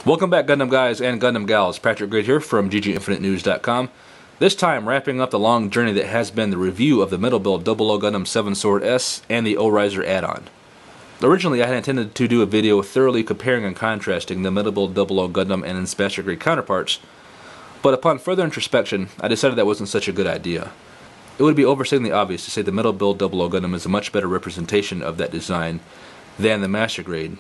Welcome back, Gundam guys and Gundam gals. PatrickGrade here from GGInfiniteNews.com. This time wrapping up the long journey that has been the review of the metal build 00 Gundam 7 Sword S and the O-Riser add-on. Originally I had intended to do a video thoroughly comparing and contrasting the metal build 00 Gundam and its PatrickGrade counterparts, but upon further introspection I decided that wasn't such a good idea. It would be overstating the obvious to say the metal build 00 Gundam is a much better representation of that design than the PatrickGrade,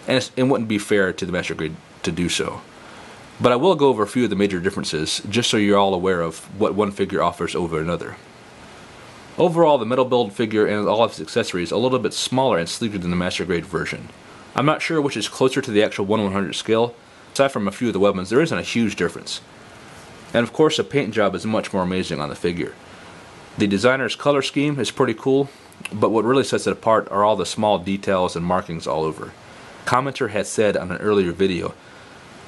and it wouldn't be fair to the PatrickGrade to do so. But I will go over a few of the major differences, just so you're all aware of what one figure offers over another. Overall, the metal build figure and all of its accessories are a little bit smaller and sleeker than the PatrickGrade version. I'm not sure which is closer to the actual 1/100 scale. Aside from a few of the weapons, there isn't a huge difference. And of course, the paint job is much more amazing on the figure. The designer's color scheme is pretty cool, but what really sets it apart are all the small details and markings all over. A commenter had said on an earlier video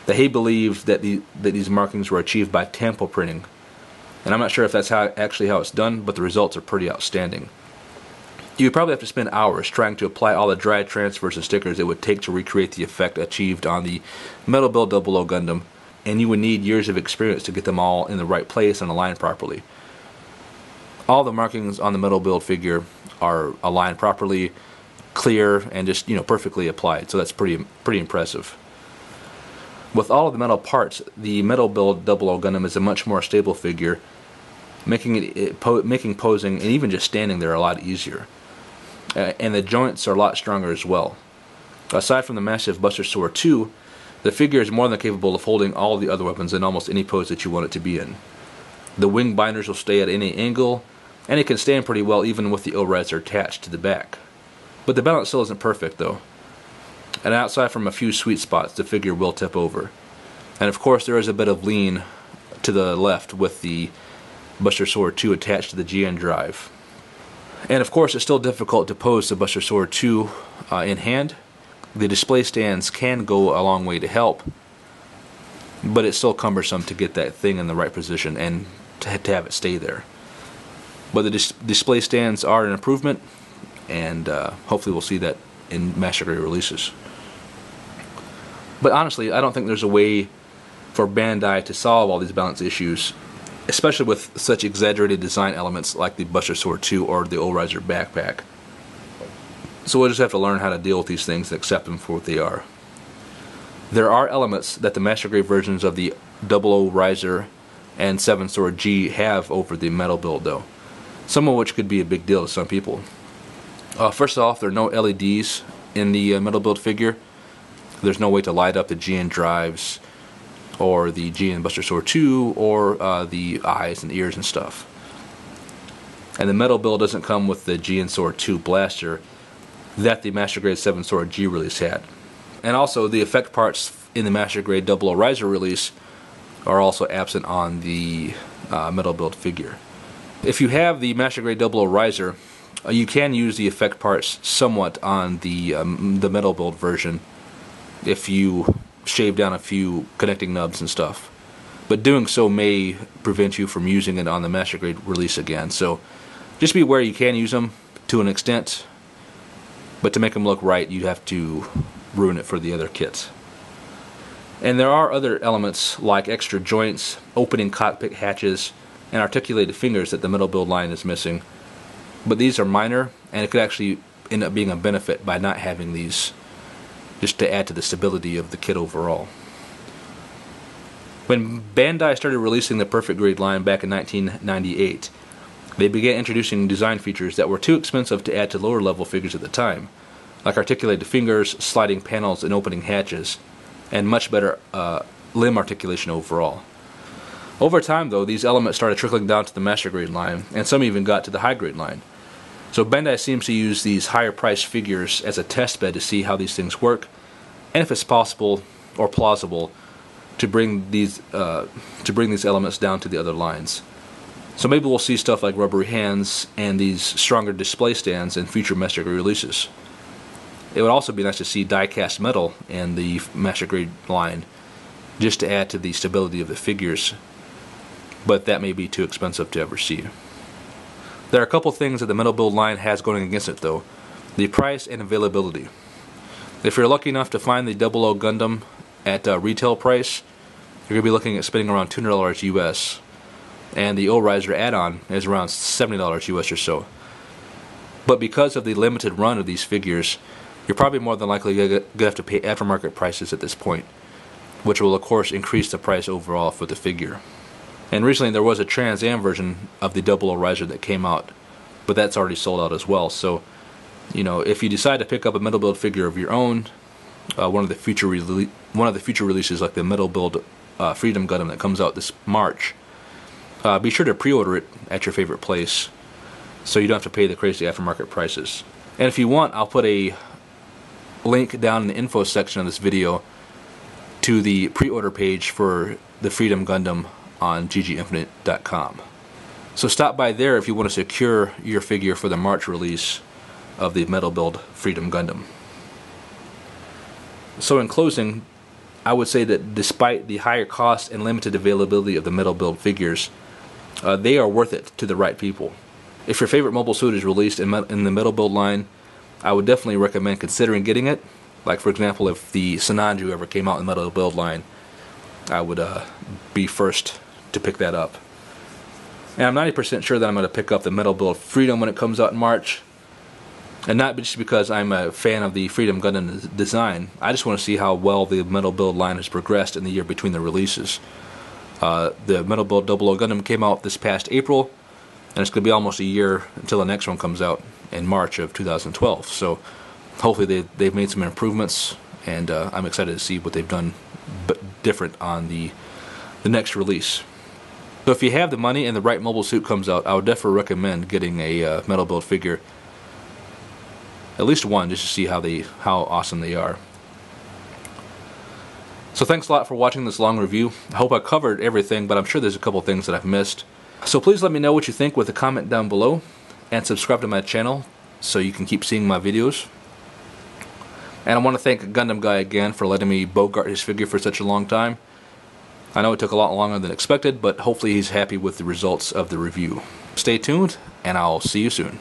that he believed that these markings were achieved by tampo printing, and I'm not sure if that's actually how it's done, but the results are pretty outstanding. You would probably have to spend hours trying to apply all the dry transfers and stickers it would take to recreate the effect achieved on the metal build 00 Gundam, and you would need years of experience to get them all in the right place and aligned properly. All the markings on the metal build figure are aligned properly, clear, and just perfectly applied, so that's pretty impressive. With all of the metal parts, the metal build 00 Gundam is a much more stable figure, making posing and even just standing there a lot easier. And the joints are a lot stronger as well. Aside from the massive Buster Sword 2, the figure is more than capable of holding all the other weapons in almost any pose that you want it to be in. The wing binders will stay at any angle, and it can stand pretty well even with the O-Riser attached to the back. But the balance still isn't perfect though. And outside from a few sweet spots, the figure will tip over. And of course there is a bit of lean to the left with the Buster Sword 2 attached to the GN drive. And of course it's still difficult to pose the Buster Sword 2 in hand. The display stands can go a long way to help, but it's still cumbersome to get that thing in the right position and to have it stay there. But the display stands are an improvement, and hopefully we'll see that in PatrickGrade releases. But honestly, I don't think there's a way for Bandai to solve all these balance issues, especially with such exaggerated design elements like the Buster Sword 2 or the O-Riser backpack. So we'll just have to learn how to deal with these things and accept them for what they are. There are elements that the PatrickGrade versions of the 00 Riser and 7 Sword G have over the metal build though, some of which could be a big deal to some people. First off, there are no LEDs in the metal build figure. There's no way to light up the GN drives or the GN Buster Sword 2 or the eyes and ears and stuff. And the metal build doesn't come with the GN Sword 2 blaster that the PatrickGrade 7 Sword G release had. And also the effect parts in the PatrickGrade 00 Riser release are also absent on the metal build figure. If you have the PatrickGrade 00 Riser, you can use the effect parts somewhat on the metal build version if you shave down a few connecting nubs and stuff. But doing so may prevent you from using it on the PatrickGrade release again. So just be aware you can use them to an extent, but to make them look right, you'd have to ruin it for the other kits. And there are other elements like extra joints, opening cockpit hatches, and articulated fingers that the metal build line is missing. But these are minor, and it could actually end up being a benefit by not having these, just to add to the stability of the kit overall. When Bandai started releasing the PatrickGrade line back in 1998, they began introducing design features that were too expensive to add to lower level figures at the time, like articulated fingers, sliding panels, and opening hatches, and much better limb articulation overall. Over time though, these elements started trickling down to the PatrickGrade line, and some even got to the high grade line. So Bandai seems to use these higher priced figures as a test bed to see how these things work, and if it's possible or plausible to bring these elements down to the other lines. So maybe we'll see stuff like rubbery hands and these stronger display stands in future PatrickGrade releases. It would also be nice to see die-cast metal in the PatrickGrade line, just to add to the stability of the figures, but that may be too expensive to ever see. There are a couple things that the metal build line has going against it though: the price and availability. If you're lucky enough to find the 00 Gundam at retail price, you're going to be looking at spending around $200 US. And the O-Riser add-on is around $70 US or so. But because of the limited run of these figures, you're probably more than likely going to have to pay aftermarket prices at this point, which will of course increase the price overall for the figure. And recently there was a Trans Am version of the 00 Riser that came out, but that's already sold out as well. So, you know, if you decide to pick up a metal build figure of your own, one of the future releases like the metal build Freedom Gundam that comes out this March, be sure to pre-order it at your favorite place, so you don't have to pay the crazy aftermarket prices. And if you want, I'll put a link down in the info section of this video to the pre-order page for the Freedom Gundam on gginfinite.com. So stop by there if you want to secure your figure for the March release of the metal build Freedom Gundam. So in closing, I would say that despite the higher cost and limited availability of the metal build figures, they are worth it to the right people. If your favorite mobile suit is released in the metal build line, I would definitely recommend considering getting it. Like for example, if the Sinanju ever came out in the metal build line, I would be first to pick that up. And I'm 90% sure that I'm going to pick up the metal build Freedom when it comes out in March. And not just because I'm a fan of the Freedom Gundam design. I just want to see how well the metal build line has progressed in the year between the releases. The metal build 00 Gundam came out this past April, and it's going to be almost a year until the next one comes out in March of 2012. So hopefully they've made some improvements, and I'm excited to see what they've done different on the next release. So if you have the money and the right mobile suit comes out, I would definitely recommend getting a metal build figure. At least one, just to see how awesome they are. So thanks a lot for watching this long review. I hope I covered everything, but I'm sure there's a couple things that I've missed. So please let me know what you think with a comment down below, and subscribe to my channel so you can keep seeing my videos. And I want to thank Gundam Guy again for letting me bogart his figure for such a long time. I know it took a lot longer than expected, but hopefully he's happy with the results of the review. Stay tuned, and I'll see you soon.